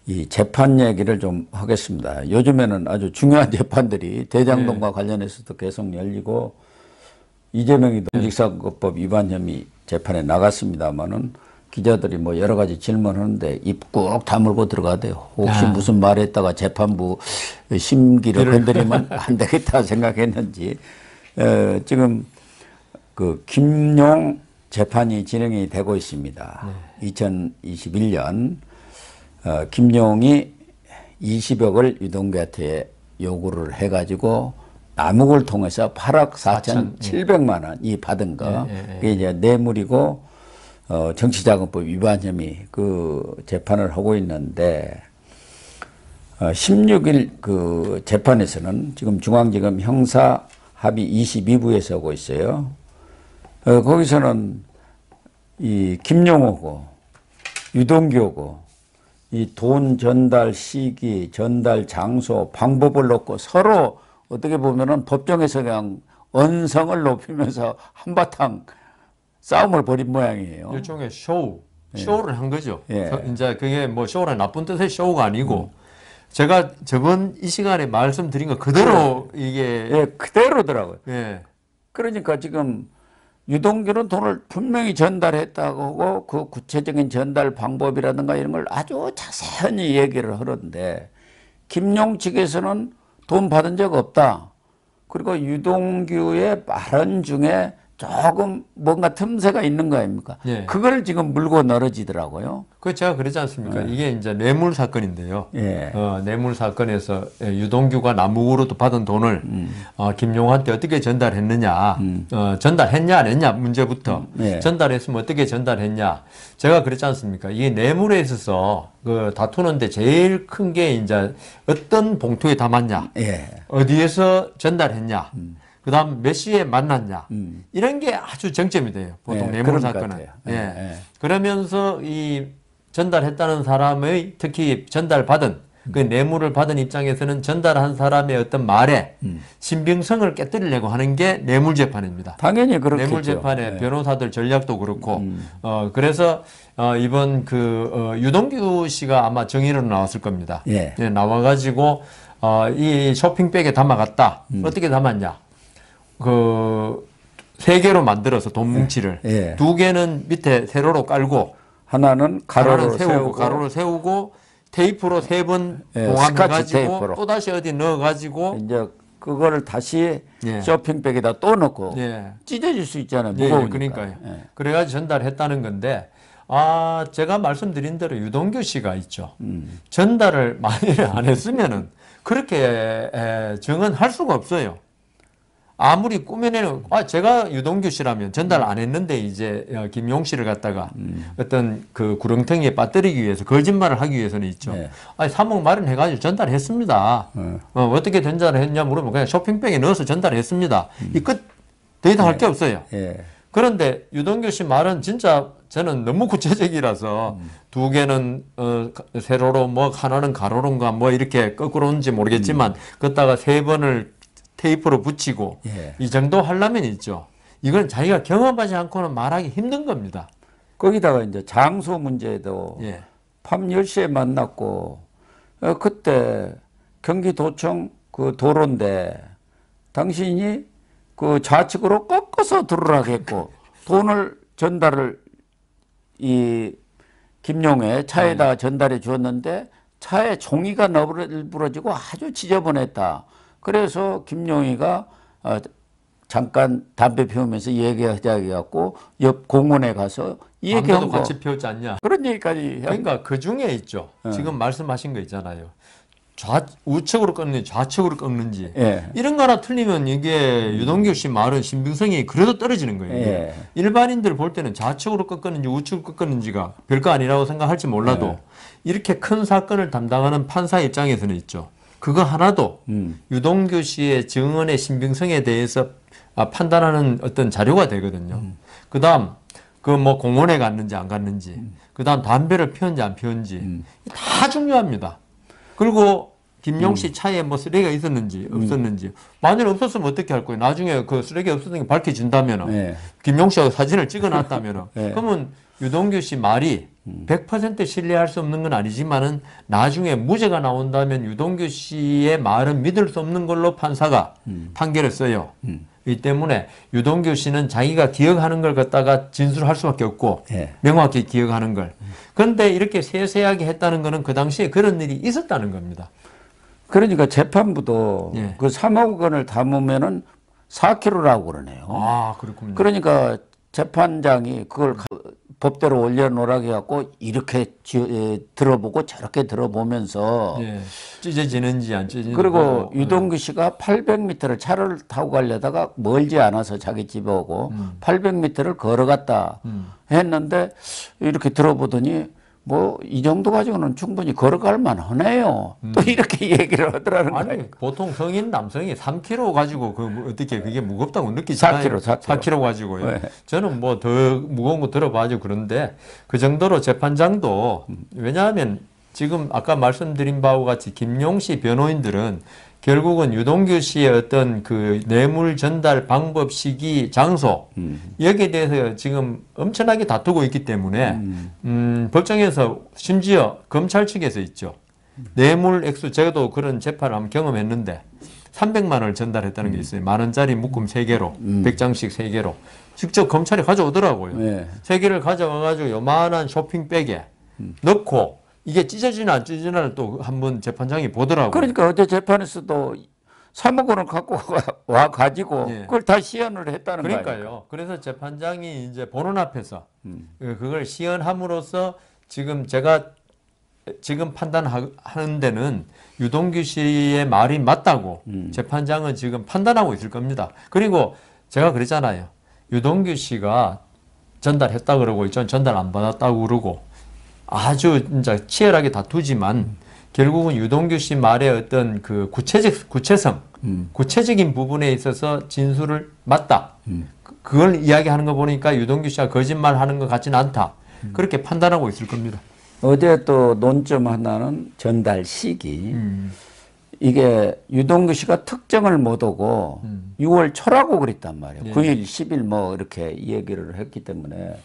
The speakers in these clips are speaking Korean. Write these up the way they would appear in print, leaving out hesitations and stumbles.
이 재판 얘기를 좀 하겠습니다. 요즘에는 아주 중요한 재판들이 대장동과 네. 관련해서도 계속 열리고 이재명이 공직선거법 위반 혐의 재판에 나갔습니다만은 기자들이 뭐 여러 가지 질문하는데 입 꾹 다물고 들어가대요. 혹시 무슨 말했다가 재판부 심기를 건드리면 안 되겠다 생각했는지 지금 그 김용 재판이 진행이 되고 있습니다. 2021년 김용이 20억을 유동규한테 요구를 해가지고 남욱을 통해서 8억 4,700만 원이 받은 거. 그게 이제 뇌물이고 정치자금법 위반 혐의 그 재판을 하고 있는데 16일 그 재판에서는 지금 중앙지검 형사 합의 22부에서 하고 있어요. 거기서는 이 김용호고 유동규고 이 돈 전달 시기, 전달 장소, 방법을 놓고 서로 어떻게 보면은 법정에서 그냥 언성을 높이면서 한바탕 싸움을 벌인 모양이에요. 일종의 쇼를 한 거죠. 예. 이제 그게 뭐 쇼라는 나쁜 뜻의 쇼가 아니고 제가 저번 이 시간에 말씀드린 거 그대로 이게 예, 그대로더라고요. 예. 그러니까 지금 유동규는 돈을 분명히 전달했다고 하고 그 구체적인 전달 방법이라든가 이런 걸 아주 자세히 얘기를 하는데 김용 측에서는 돈 받은 적 없다. 그리고 유동규의 발언 중에 조금 뭔가 틈새가 있는 거 아닙니까? 예. 그걸 지금 물고 늘어지더라고요. 그 제가 그러지 않습니까? 이게 이제 뇌물 사건인데요. 예. 뇌물 사건에서 유동규가 남욱으로부터 받은 돈을 김용한테 어떻게 전달했느냐, 전달했냐 안 했냐 문제부터 예. 전달했으면 어떻게 전달했냐. 제가 그랬지 않습니까? 이게 뇌물에 있어서 그 다투는데 제일 큰 게 이제 어떤 봉투에 담았냐, 예. 어디에서 전달했냐. 그다음 몇 시에 만났냐 이런 게 아주 정점이 돼요. 보통 네, 뇌물 그런 것 사건은. 같아요. 예. 네. 그러면서 이 전달했다는 사람의 특히 전달받은 그 뇌물을 받은 입장에서는 전달한 사람의 어떤 말에 신빙성을 깨뜨리려고 하는 게 뇌물재판입니다. 당연히 그렇겠죠. 뇌물재판의 네. 변호사들 전략도 그렇고 그래서 이번 유동규 씨가 아마 정의로 나왔을 겁니다. 예. 예, 나와가지고 이 쇼핑백에 담아갔다. 어떻게 담았냐? 그 3개로 만들어서 돈 뭉치를 예. 2개는 밑에 세로로 깔고 하나는 가로로 세우고 가로로 세우고 테이프로 3번 예, 봉합해가지고 테이프로. 또 다시 어디 넣어가지고 이제 그거를 다시 예. 쇼핑백에다 또 넣고 예. 찢어질 수 있잖아요. 예, 무거우니까. 그러니까요. 예. 그래가지고 전달했다는 건데 제가 말씀드린 대로 유동규 씨가 있죠. 전달을 만약에 안 했으면은 그렇게 증언할 수가 없어요. 아무리 꾸며내는 제가 유동규 씨라면 전달 안 했는데 이제 김용 씨를 갖다가 어떤 그 구렁텅이에 빠뜨리기 위해서 거짓말을 하기 위해서는 있죠. 네. 3억 마련해가지고 전달했습니다. 어떻게 전달했냐 물으면 그냥 쇼핑백에 넣어서 전달했습니다. 이 끝 더 이상 할 게 없어요. 예. 그런데 유동규 씨 말은 진짜 저는 너무 구체적이라서 2개는 세로로 뭐 하나는 가로로인가 뭐 이렇게 거꾸로인지 모르겠지만 걷다가 3번을 테이프로 붙이고 예. 이 정도 하려면 있죠. 이건 자기가 경험하지 않고는 말하기 힘든 겁니다. 거기다가 이제 장소 문제도 예. 밤 10시에 만났고 그때 경기도청 그 도로인데 당신이 그 좌측으로 꺾어서 들어라고 했고 돈을 전달을 이 김용의 차에다 전달해 주었는데 차에 종이가 너부러지고 아주 지저분했다. 그래서 김용희가 잠깐 담배 피우면서 얘기하자 해갖고 옆 공원에 가서 얘기한 담배도 거. 같이 피웠지 않냐. 그런 얘기까지. 그러니까 그 중에 있죠. 지금 말씀하신 거 있잖아요. 우측으로 꺾는지 좌측으로 꺾는지 예. 이런 거 하나 틀리면 이게 유동규 씨 말은 신빙성이 그래도 떨어지는 거예요. 예. 일반인들 볼 때는 좌측으로 꺾었는지 우측으로 꺾었는지가 별거 아니라고 생각할지 몰라도 예. 이렇게 큰 사건을 담당하는 판사 입장에서는 있죠. 그거 하나도 유동규 씨의 증언의 신빙성에 대해서 판단하는 어떤 자료가 되거든요. 그다음 그 뭐 공원에 갔는지 안 갔는지, 그다음 담배를 피웠는지 안 피웠는지 다 중요합니다. 그리고 김용 씨 차에 뭐 쓰레기가 있었는지 없었는지 만일 없었으면 어떻게 할 거예요? 나중에 그 쓰레기 없었던 게 밝혀진다면 네. 김용 씨하고 사진을 찍어놨다면 네. 그러면 유동규 씨 말이 100% 신뢰할 수 없는 건 아니지만은 나중에 무죄가 나온다면 유동규 씨의 말은 믿을 수 없는 걸로 판사가 판결을 써요. 이 때문에 유동규 씨는 자기가 기억하는 걸 갖다가 진술할 수밖에 없고 예. 명확히 기억하는 걸. 그런데 이렇게 세세하게 했다는 거는 그 당시에 그런 일이 있었다는 겁니다. 그러니까 재판부도 예. 그 3억 원을 담으면은 4kg라고 그러네요. 아, 그렇군요. 그러니까 재판장이 그걸 법대로 올려놓으라고 해갖고 이렇게 들어보고 저렇게 들어보면서 예. 찢어지는지 안 찢어지는지. 그리고 유동규 씨가 800m를 차를 타고 가려다가 멀지 않아서 자기 집에 오고 800m를 걸어갔다 했는데 이렇게 들어보더니 뭐 이 정도 가지고는 충분히 걸어갈 만하네요. 또 이렇게 얘기를 하더라는 거예요. 아니 보통 성인 남성이 3kg 가지고 어떻게 그게 무겁다고 느끼잖아요. 4kg 가지고요. 네. 저는 뭐 더 무거운 거 들어봐죠. 그런데 그 정도로 재판장도 왜냐하면 지금 아까 말씀드린 바와 같이 김용씨 변호인들은 결국은 유동규 씨의 어떤 그 뇌물 전달 방법, 시기, 장소 여기에 대해서 지금 엄청나게 다투고 있기 때문에 법정에서 심지어 검찰 측에서 있죠. 뇌물 액수 제가도 그런 재판을 한번 경험했는데 300만 원을 전달했다는 게 있어요. 10,000원짜리 묶음 3개로 100장씩 3개로 직접 검찰이 가져오더라고요. 네. 3개를 가져와가지고 요만한 쇼핑백에 넣고 이게 찢어지나 안 찢어지나 또 한번 재판장이 보더라고요. 그러니까 어제 재판에서도 3억 원을 갖고 와 가지고 예. 그걸 다 시연을 했다는 거예요. 그러니까요. 그래서 재판장이 이제 보는 앞에서 그걸 시연함으로써 지금 제가 지금 판단하는 데는 유동규 씨의 말이 맞다고 재판장은 지금 판단하고 있을 겁니다. 그리고 제가 그랬잖아요. 유동규 씨가 전달했다 그러고 전 전달 안 받았다고 그러고 아주 진짜 치열하게 다투지만 결국은 유동규 씨 말의 어떤 그 구체성, 구체적인 부분에 있어서 진술을 맞다. 그걸 이야기하는 거 보니까 유동규 씨가 거짓말하는 것 같지는 않다. 그렇게 판단하고 있을 겁니다. 어제 또 논점 하나는 전달 시기. 이게 유동규 씨가 특정을 못 오고 6월 초라고 그랬단 말이에요. 네. 9일, 10일 뭐 이렇게 얘기를 했기 때문에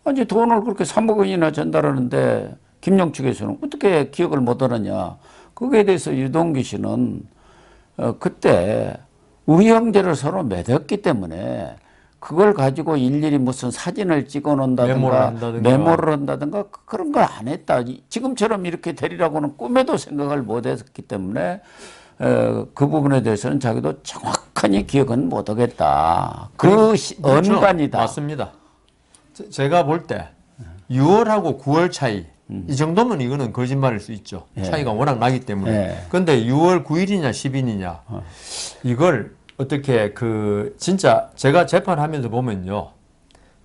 아니 돈을 그렇게 3억 원이나 전달하는데 김용 측에서는 어떻게 기억을 못 하느냐. 거기에 대해서 유동규 씨는 그때 우형제를 서로 맺었기 때문에 그걸 가지고 일일이 무슨 사진을 찍어 놓는다든가 메모를 한다든가 그런 걸 안 했다. 지금처럼 이렇게 되리라고는 꿈에도 생각을 못 했기 때문에 그 부분에 대해서는 자기도 정확하니 기억은 못 하겠다. 그렇죠. 언반이다. 맞습니다. 제가 볼 때 6월하고 9월 차이 이 정도면 이거는 거짓말일 수 있죠. 예. 차이가 워낙 나기 때문에. 예. 그런데 6월 9일이냐 10일이냐 이걸 어떻게 진짜 제가 재판하면서 보면요.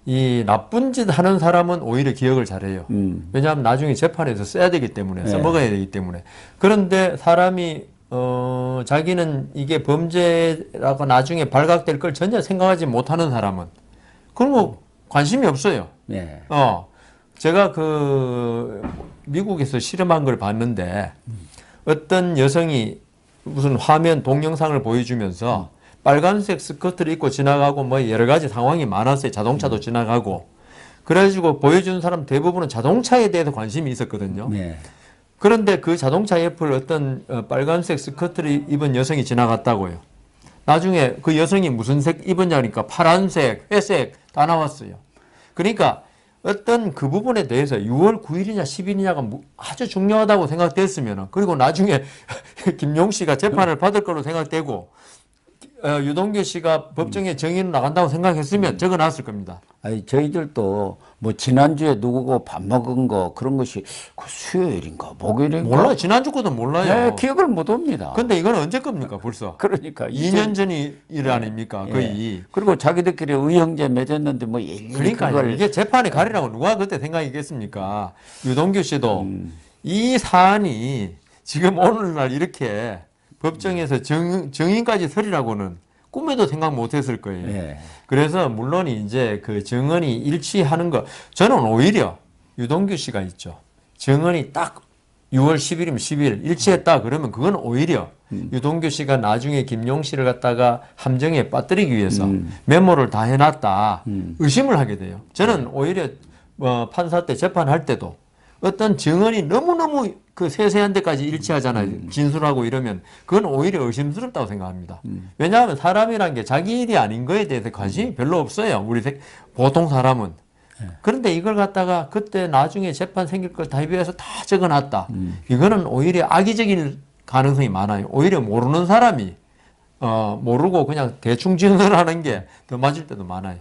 이 나쁜 짓 하는 사람은 오히려 기억을 잘해요. 왜냐하면 나중에 재판에서 써야 되기 때문에 써먹어야 되기 때문에. 그런데 사람이 자기는 이게 범죄라고 나중에 발각될 걸 전혀 생각하지 못하는 사람은 그런 거 관심이 없어요. 네. 제가 미국에서 실험한 걸 봤는데 어떤 여성이 무슨 화면 동영상을 보여주면서 빨간색 스커트를 입고 지나가고 뭐 여러 가지 상황이 많았어요. 자동차도 지나가고. 그래가지고 보여준 사람 대부분은 자동차에 대해서 관심이 있었거든요. 네. 그런데 그 자동차 옆을 어떤 빨간색 스커트를 입은 여성이 지나갔다고요. 나중에 그 여성이 무슨 색 입었냐니까 파란색, 회색 다 나왔어요. 그러니까 어떤 그 부분에 대해서 6월 9일이냐 10일이냐가 아주 중요하다고 생각됐으면 그리고 나중에 김용 씨가 재판을 받을 거로 생각되고 유동규 씨가 법정에 정의로 나간다고 생각했으면 적어놨을 겁니다. 아니 저희들도 뭐 지난주에 누구고 밥 먹은 거 그런 것이 그 수요일인가 목요일인가 몰라요. 지난주 거도 몰라요. 네, 기억을 못 합니다. 근데 이건 언제 겁니까 벌써? 그러니까 2년 전이 일 아닙니까 거의. 예. 그리고 자기들끼리 의형제 맺었는데 뭐 일일이 그러니까 그걸 이게 재판에 가리라고 누가 그때 생각했겠습니까? 유동규 씨도 이 사안이 지금 오늘날 이렇게 법정에서 정인까지 서리라고는 꿈에도 생각 못했을 거예요. 예. 그래서 물론 이제 그 정언이 일치하는 거 저는 오히려 유동규 씨가 있죠. 정언이 딱 6월 10일이면 10일 일치했다 그러면 그건 오히려 유동규 씨가 나중에 김용 씨를 갖다가 함정에 빠뜨리기 위해서 메모를 다 해놨다 의심을 하게 돼요. 저는 오히려 판사 때 재판할 때도 어떤 증언이 너무너무 그 세세한 데까지 일치하잖아요. 진술하고 이러면 그건 오히려 의심스럽다고 생각합니다. 왜냐하면 사람이란 게 자기 일이 아닌 거에 대해서 관심이 별로 없어요. 우리 보통 사람은. 그런데 이걸 갖다가 그때 나중에 재판 생길 걸 대비해서 다 적어놨다. 이거는 오히려 악의적인 가능성이 많아요. 오히려 모르는 사람이 모르고 그냥 대충 증언하는 게 더 맞을 때도 많아요.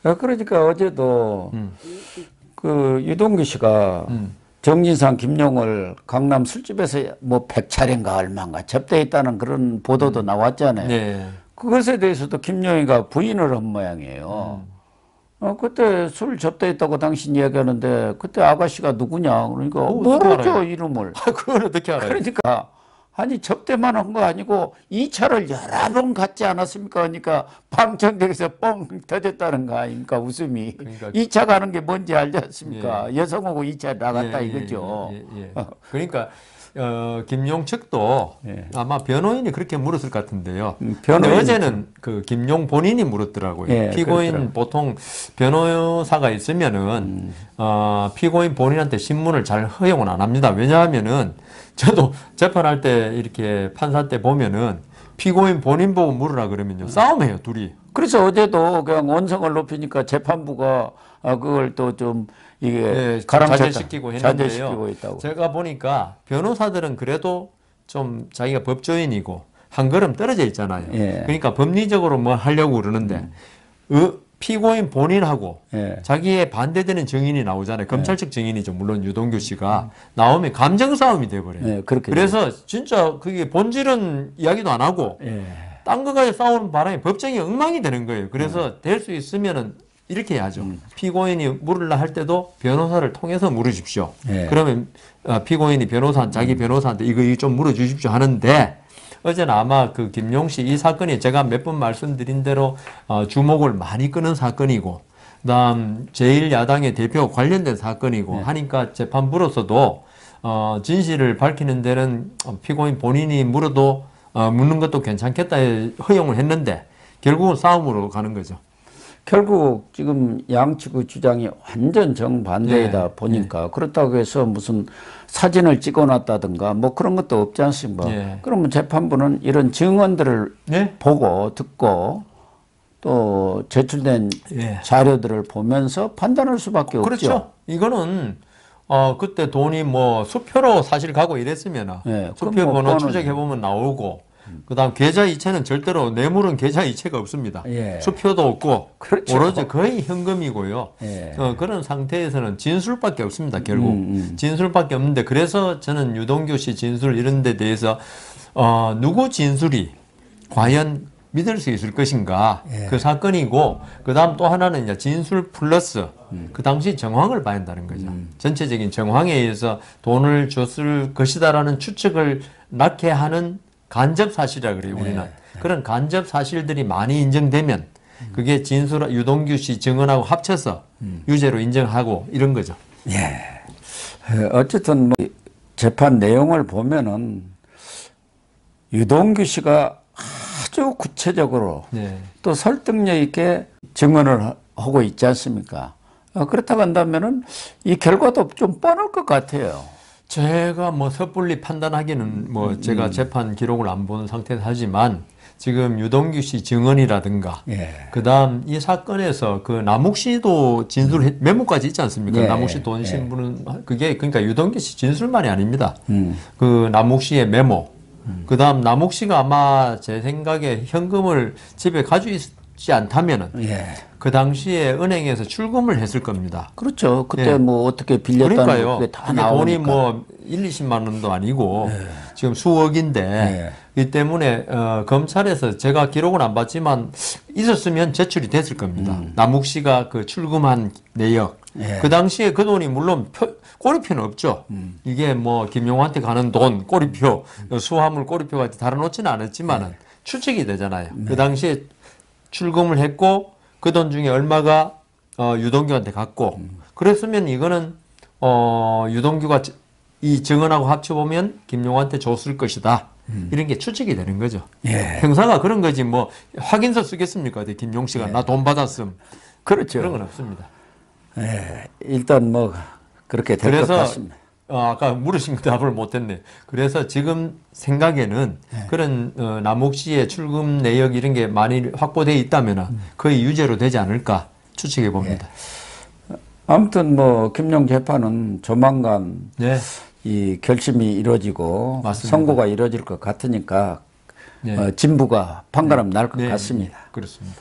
그러니까 어제도 그 유동규 씨가 정진상, 김용을 강남 술집에서 뭐 100차례인가 얼마인가 접대했다는 그런 보도도 나왔잖아요. 네. 그것에 대해서도 김용희가 부인을 한 모양이에요. 그때 술 접대했다고 당신 이야기하는데 그때 아가씨가 누구냐 그러니까 모르죠 이름을. 그걸 어떻게 알아요? 그러니까 아니 접대만 한 거 아니고 2차를 여러 번 갔지 않았습니까? 그러니까 방청객에서 뻥 터졌다는 거 아닙니까? 웃음이. 그러니까 2차 가는 게 뭔지 알지 않습니까? 여성하고 2차 나갔다 이거죠. 그러니까 김용 측도 예. 아마 변호인이 그렇게 물었을 것 같은데요. 근데 변호인이 어제는 그 김용 본인이 물었더라고요. 예, 피고인 그렇더라고요. 보통 변호사가 있으면은 피고인 본인한테 신문을 잘 허용을 안 합니다. 왜냐하면은 저도 재판할 때 이렇게 판사 때 보면은 피고인 본인 보고 물으라 그러면요 싸움해요 둘이. 그래서 어제도 그냥 원성을 높이니까 재판부가 그걸 또 좀 이게 네, 가랑쳤다. 자제시키고 했는데요. 자제시키고 있다고. 제가 보니까 변호사들은 그래도 좀 자기가 법조인이고 한 걸음 떨어져 있잖아요. 예. 그러니까 법리적으로 뭐 하려고 그러는데 피고인 본인하고 예. 자기의 반대되는 증인이 나오잖아요. 검찰 측 증인이죠. 물론 유동규 씨가 나오면 감정 싸움이 돼버려요. 예, 그렇게 그래서 진짜 그게 본질은 이야기도 안 하고 예. 딴 거 가지고 싸우는 바람에 법정이 엉망이 되는 거예요. 그래서 될 수 있으면은 이렇게 해야죠. 피고인이 물으려 할 때도 변호사를 통해서 물으십시오. 예. 그러면 피고인이 자기 변호사한테 이거 좀 물어주십시오 하는데 어제는 아마 그 김용 씨 이 사건이 제가 몇 번 말씀드린 대로 주목을 많이 끄는 사건이고 그다음 제1야당의 대표와 관련된 사건이고 하니까 재판부로서도 진실을 밝히는 데는 피고인 본인이 물어도 묻는 것도 괜찮겠다 허용을 했는데 결국은 싸움으로 가는 거죠. 결국 지금 양측의 주장이 완전 정반대이다 보니까 그렇다고 해서 무슨 사진을 찍어놨다든가 뭐 그런 것도 없지 않습니까? 그러면 재판부는 이런 증언들을 보고 듣고 또 제출된 자료들을 보면서 판단할 수밖에 없죠. 그렇죠. 이거는 그때 돈이 뭐 수표로 사실 가고 이랬으면 수표 뭐 번호 추적해보면 나오고 그다음 계좌 이체는 절대로 뇌물은 계좌 이체가 없습니다. 수표도 없고 그렇죠. 오로지 거의 현금이고요. 그런 상태에서는 진술밖에 없습니다. 결국 진술밖에 없는데 그래서 저는 유동규 씨 진술 이런 데 대해서 누구 진술이 과연 믿을 수 있을 것인가 그 사건이고 그다음 또 하나는 이제 진술 플러스 그 당시 정황을 봐야 한다는 거죠. 전체적인 정황에 의해서 돈을 줬을 것이다라는 추측을 낳게 하는 간접 사실이라 그래요, 우리는. 그런 간접 사실들이 많이 인정되면 그게 유동규 씨 증언하고 합쳐서 유죄로 인정하고 이런 거죠. 어쨌든 뭐 재판 내용을 보면은 유동규 씨가 아주 구체적으로 또 설득력 있게 증언을 하고 있지 않습니까? 그렇다고 한다면은 이 결과도 좀 뻔할 것 같아요. 제가 뭐 섣불리 판단하기는 뭐 제가 재판 기록을 안 본 상태에서 하지만 지금 유동규 씨 증언이라든가 그다음 이 사건에서 그 남욱 씨도 진술 메모까지 있지 않습니까? 남욱 씨 돈 신분은 그게 그러니까 유동규 씨 진술만이 아닙니다. 그 남욱 씨의 메모 그다음 남욱 씨가 아마 제 생각에 현금을 집에 가지고 있지 않다면은 그 당시에 은행에서 출금을 했을 겁니다. 그렇죠. 그때 뭐 어떻게 빌렸다는 게 다 나오니까. 돈이 뭐 1, 20만 원도 아니고 지금 수억인데 이 때문에 검찰에서 제가 기록은 안 봤지만 있었으면 제출이 됐을 겁니다. 남욱 씨가 그 출금한 내역. 그 당시에 그 돈이 물론 꼬리표는 없죠. 이게 뭐 김용한테 가는 돈, 꼬리표, 수화물 꼬리표가 달아놓지는 않았지만은 추측이 되잖아요. 그 당시에 출금을 했고 그 돈 중에 얼마가 유동규한테 갔고 그랬으면 이거는 유동규가 이 증언하고 합쳐보면 김용한테 줬을 것이다. 이런 게 추측이 되는 거죠. 형사가 그런 거지 뭐 확인서 쓰겠습니까? 김용 씨가 나 돈 받았음. 그렇죠. 그런 건 없습니다. 예, 일단 뭐 그렇게 될 것 그래서 같습니다. 아까 물으신 거 답을 못했네. 그래서 지금 생각에는 그런 남욱 씨의 출금 내역 이런 게 많이 확보돼 있다면 거의 유죄로 되지 않을까 추측해 봅니다. 아무튼 뭐 김용 재판은 조만간 네. 이 결심이 이루어지고 맞습니다. 선고가 이루어질 것 같으니까 네. 진부가 판가름 날 것 네. 같습니다. 그렇습니다.